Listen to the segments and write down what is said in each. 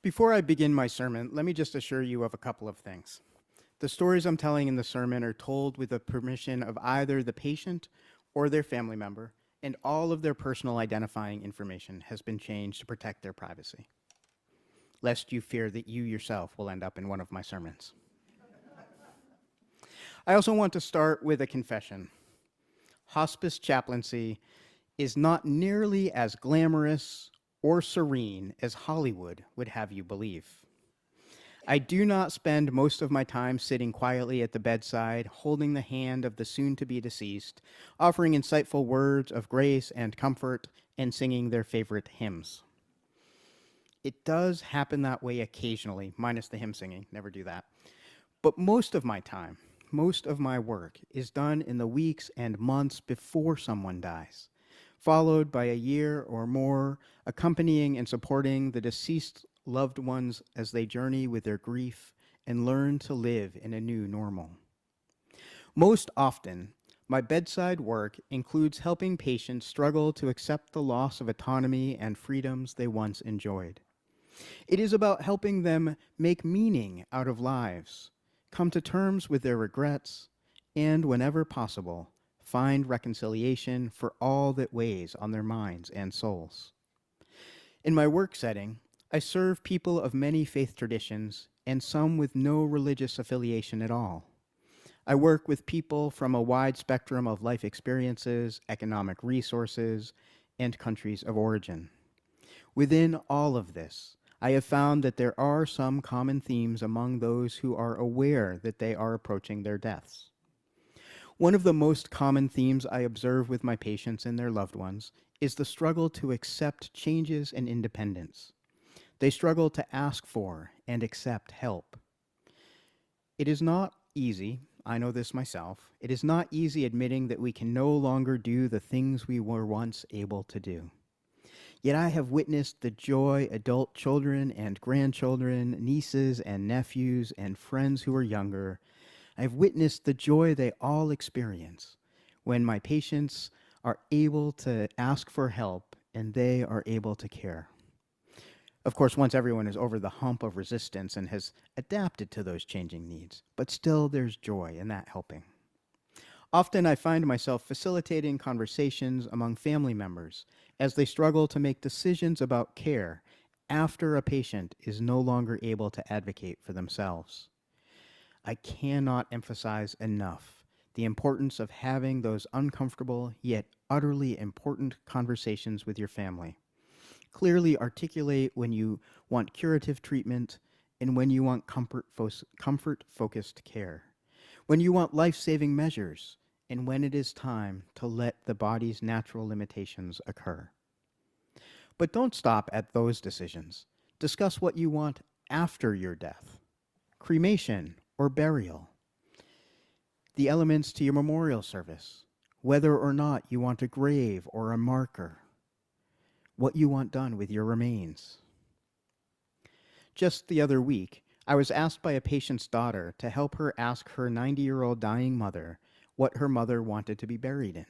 Before I begin my sermon, let me just assure you of a couple of things. The stories I'm telling in the sermon are told with the permission of either the patient or their family member, and all of their personal identifying information has been changed to protect their privacy, lest you fear that you yourself will end up in one of my sermons. I also want to start with a confession. Hospice chaplaincy is not nearly as glamorous or serene as Hollywood would have you believe. I do not spend most of my time sitting quietly at the bedside, holding the hand of the soon-to-be deceased, offering insightful words of grace and comfort, and singing their favorite hymns. It does happen that way occasionally, minus the hymn singing, never do that. But most of my time, most of my work is done in the weeks and months before someone dies, followed by a year or more accompanying and supporting the deceased loved ones as they journey with their grief and learn to live in a new normal. Most often, my bedside work includes helping patients struggle to accept the loss of autonomy and freedoms they once enjoyed. It is about helping them make meaning out of lives, come to terms with their regrets, and whenever possible, find reconciliation for all that weighs on their minds and souls. In my work setting, I serve people of many faith traditions and some with no religious affiliation at all. I work with people from a wide spectrum of life experiences, economic resources, and countries of origin. Within all of this, I have found that there are some common themes among those who are aware that they are approaching their deaths. One of the most common themes I observe with my patients and their loved ones is the struggle to accept changes and independence. They struggle to ask for and accept help. It is not easy, I know this myself, it is not easy admitting that we can no longer do the things we were once able to do. Yet I have witnessed the joy adult children and grandchildren, nieces and nephews and friends who are younger, I have witnessed the joy they all experience when my patients are able to ask for help and they are able to care. Of course, once everyone is over the hump of resistance and has adapted to those changing needs, but still there's joy in that helping. Often I find myself facilitating conversations among family members as they struggle to make decisions about care after a patient is no longer able to advocate for themselves. I cannot emphasize enough the importance of having those uncomfortable yet utterly important conversations with your family. Clearly articulate when you want curative treatment and when you want comfort-focused care, when you want life-saving measures, and when it is time to let the body's natural limitations occur. But don't stop at those decisions. Discuss what you want after your death, cremation or burial, the elements to your memorial service, whether or not you want a grave or a marker, what you want done with your remains. Just the other week, I was asked by a patient's daughter to help her ask her 90-year-old dying mother what her mother wanted to be buried in.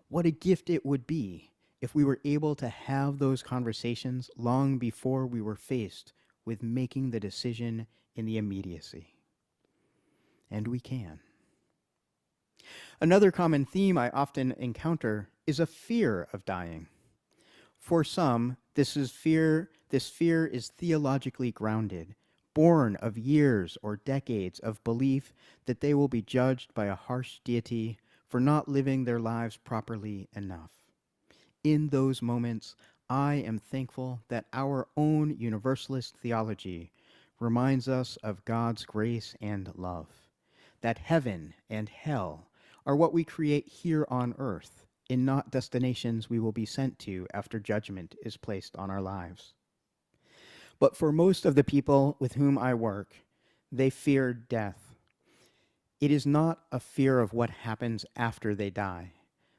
What a gift it would be if we were able to have those conversations long before we were faced with making the decision in the immediacy. And we can. Another common theme I often encounter is a fear of dying. For some, this fear is theologically grounded, born of years or decades of belief that they will be judged by a harsh deity for not living their lives properly enough. In those moments, I am thankful that our own Universalist theology reminds us of God's grace and love, that heaven and hell are what we create here on earth, and not destinations we will be sent to after judgment is placed on our lives. But for most of the people with whom I work, they fear death. It is not a fear of what happens after they die,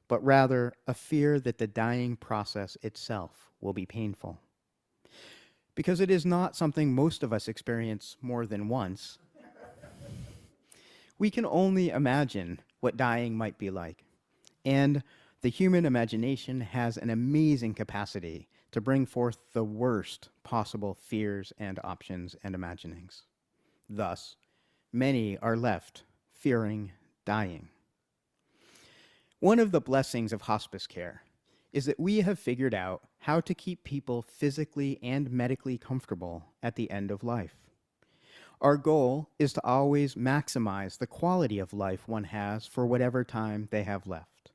but rather a fear that the dying process itself will be painful. Because it is not something most of us experience more than once, we can only imagine what dying might be like. And the human imagination has an amazing capacity to bring forth the worst possible fears and options and imaginings. Thus, many are left fearing dying. One of the blessings of hospice care is that we have figured out how to keep people physically and medically comfortable at the end of life. Our goal is to always maximize the quality of life one has for whatever time they have left.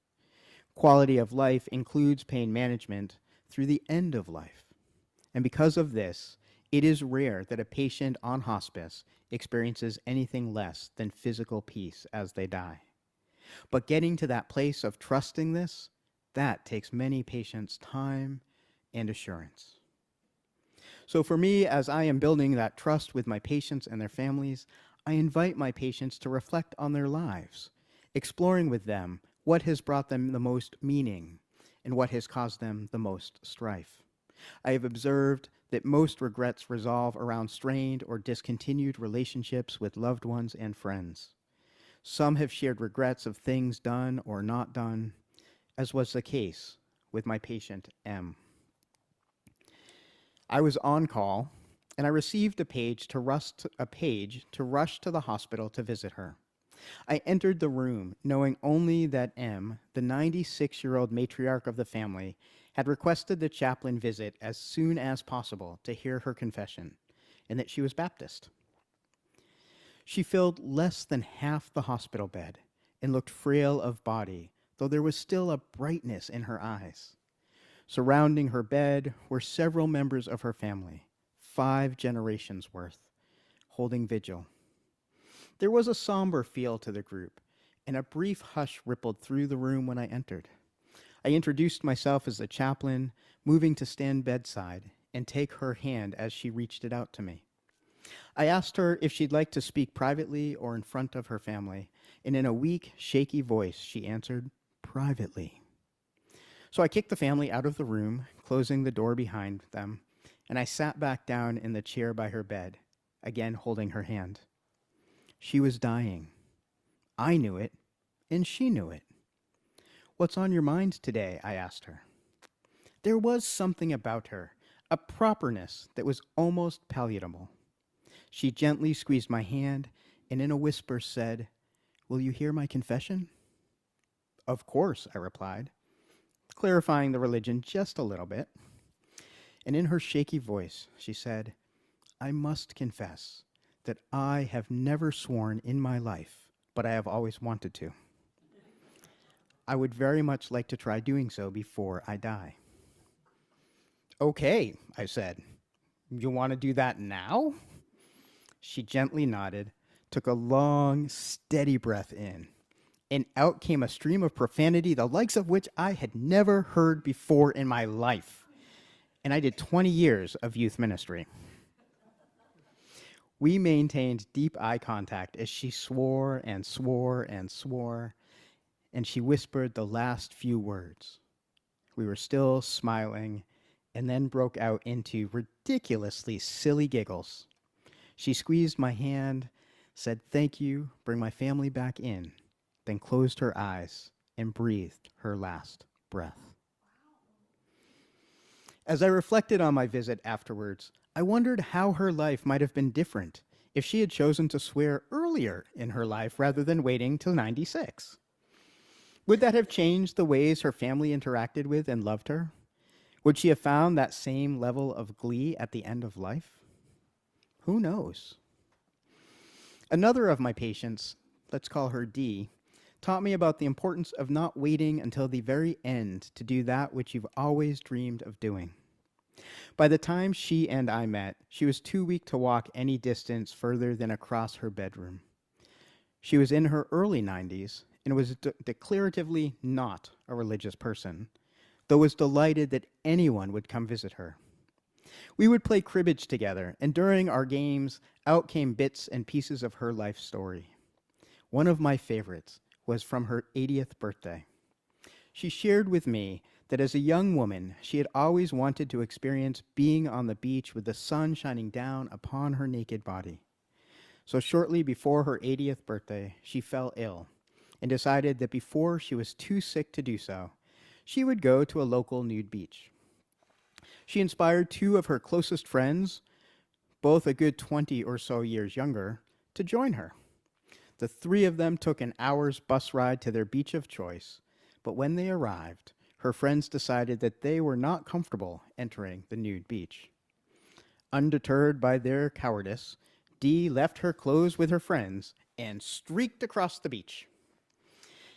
Quality of life includes pain management through the end of life. And because of this, it is rare that a patient on hospice experiences anything less than physical peace as they die. But getting to that place of trusting this, that takes many patients time and assurance. So for me, as I am building that trust with my patients and their families, I invite my patients to reflect on their lives, exploring with them what has brought them the most meaning and what has caused them the most strife. I have observed that most regrets resolve around strained or discontinued relationships with loved ones and friends. Some have shared regrets of things done or not done, as was the case with my patient M. I was on call, and I received a page to rush to the hospital to visit her. I entered the room knowing only that M, the 96-year-old matriarch of the family, had requested the chaplain visit as soon as possible to hear her confession, and that she was Baptist. She filled less than half the hospital bed and looked frail of body, though there was still a brightness in her eyes. Surrounding her bed were several members of her family, 5 generations worth, holding vigil. There was a somber feel to the group, and a brief hush rippled through the room when I entered. I introduced myself as the chaplain, moving to stand bedside and take her hand as she reached it out to me. I asked her if she'd like to speak privately or in front of her family, and in a weak, shaky voice, she answered, "Privately." So I kicked the family out of the room, closing the door behind them, and I sat back down in the chair by her bed, again holding her hand. She was dying. I knew it, and she knew it. "What's on your mind today?" I asked her. There was something about her, a properness that was almost palatable. She gently squeezed my hand and in a whisper said, "Will you hear my confession?" "Of course," I replied, clarifying the religion just a little bit. And in her shaky voice, she said, "I must confess that I have never sworn in my life, but I have always wanted to. I would very much like to try doing so before I die." "Okay," I said. "You want to do that now?" She gently nodded, took a long, steady breath in, and out came a stream of profanity, the likes of which I had never heard before in my life. And I did 20 years of youth ministry. We maintained deep eye contact as she swore and swore and swore, and she whispered the last few words. We were still smiling, and then broke out into ridiculously silly giggles. She squeezed my hand, said thank you, bring my family back in, then closed her eyes and breathed her last breath. As I reflected on my visit afterwards, I wondered how her life might have been different if she had chosen to swear earlier in her life rather than waiting till 96. Would that have changed the ways her family interacted with and loved her? Would she have found that same level of glee at the end of life? Who knows? Another of my patients, let's call her D, taught me about the importance of not waiting until the very end to do that which you've always dreamed of doing. By the time she and I met, she was too weak to walk any distance further than across her bedroom. She was in her early 90s and was declaratively not a religious person, though was delighted that anyone would come visit her. We would play cribbage together, and during our games, out came bits and pieces of her life story. One of my favorites was from her 80th birthday. She shared with me that as a young woman, she had always wanted to experience being on the beach with the sun shining down upon her naked body. So shortly before her 80th birthday, she fell ill and decided that before she was too sick to do so, she would go to a local nude beach. She inspired two of her closest friends, both a good 20 or so years younger, to join her. The three of them took an hour's bus ride to their beach of choice, but when they arrived, her friends decided that they were not comfortable entering the nude beach. Undeterred by their cowardice, Dee left her clothes with her friends and streaked across the beach.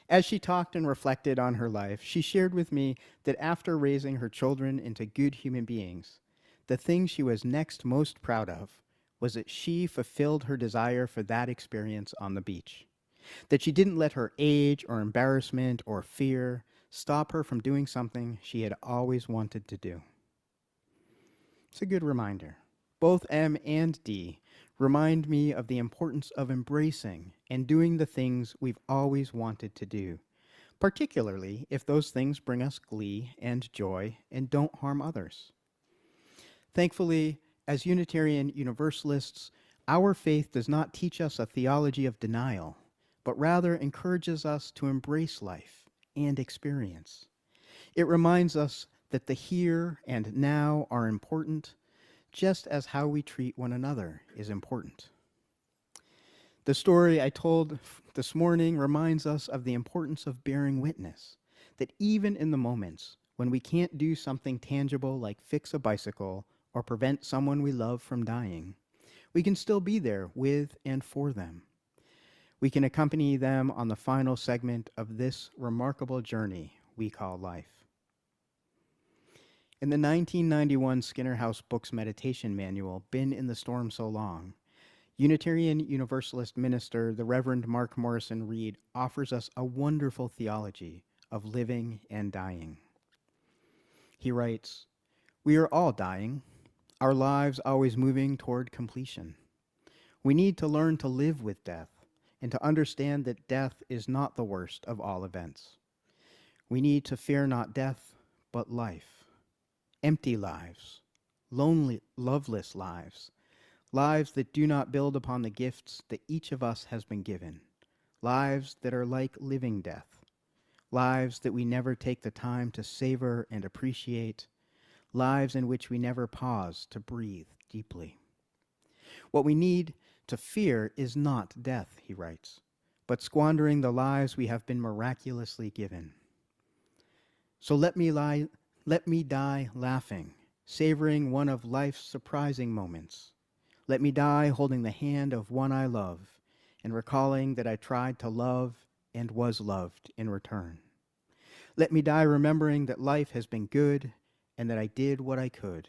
As she talked and reflected on her life, she shared with me that after raising her children into good human beings, the thing she was next most proud of was that she fulfilled her desire for that experience on the beach. That she didn't let her age or embarrassment or fear stop her from doing something she had always wanted to do. It's a good reminder. Both M and D remind me of the importance of embracing and doing the things we've always wanted to do, particularly if those things bring us glee and joy and don't harm others. Thankfully, as Unitarian Universalists, our faith does not teach us a theology of denial, but rather encourages us to embrace life and experience. It reminds us that the here and now are important, just as how we treat one another is important. The story I told this morning reminds us of the importance of bearing witness, that even in the moments when we can't do something tangible like fix a bicycle or prevent someone we love from dying, we can still be there with and for them. We can accompany them on the final segment of this remarkable journey we call life. In the 1991 Skinner House Books Meditation Manual, Been in the Storm So Long, Unitarian Universalist minister, the Reverend Mark Morrison Reed, offers us a wonderful theology of living and dying. He writes, "We are all dying, our lives always moving toward completion. We need to learn to live with death and to understand that death is not the worst of all events. We need to fear not death, but life. Empty lives, lonely, loveless lives, lives that do not build upon the gifts that each of us has been given, lives that are like living death, lives that we never take the time to savor and appreciate, lives in which we never pause to breathe deeply. What we need to fear is not death," he writes, "but squandering the lives we have been miraculously given. So let me die laughing, savoring one of life's surprising moments. Let me die holding the hand of one I love and recalling that I tried to love and was loved in return. Let me die remembering that life has been good and that I did what I could.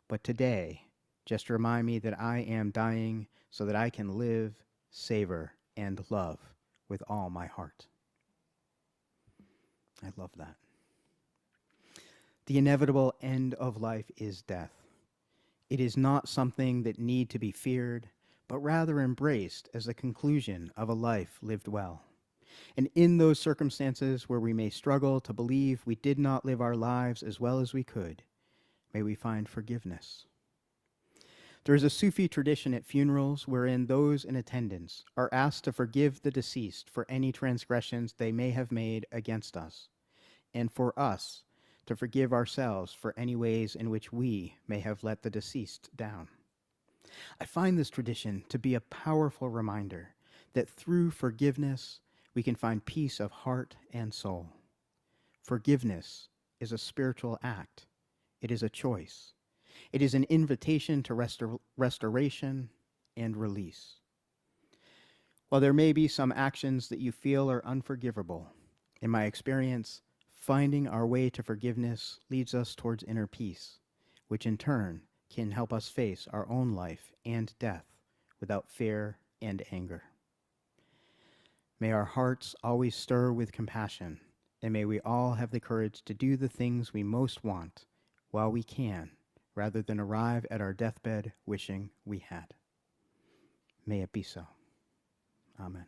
But today, just remind me that I am dying so that I can live, savor, and love with all my heart." I love that. The inevitable end of life is death. It is not something that need to be feared, but rather embraced as the conclusion of a life lived well. And in those circumstances where we may struggle to believe we did not live our lives as well as we could, may we find forgiveness. There is a Sufi tradition at funerals wherein those in attendance are asked to forgive the deceased for any transgressions they may have made against us, and for us to forgive ourselves for any ways in which we may have let the deceased down. I find this tradition to be a powerful reminder that through forgiveness, we can find peace of heart and soul. Forgiveness is a spiritual act. It is a choice. It is an invitation to restoration and release. While there may be some actions that you feel are unforgivable, in my experience, finding our way to forgiveness leads us towards inner peace, which in turn can help us face our own life and death without fear and anger. May our hearts always stir with compassion, and may we all have the courage to do the things we most want while we can, rather than arrive at our deathbed wishing we had. May it be so. Amen.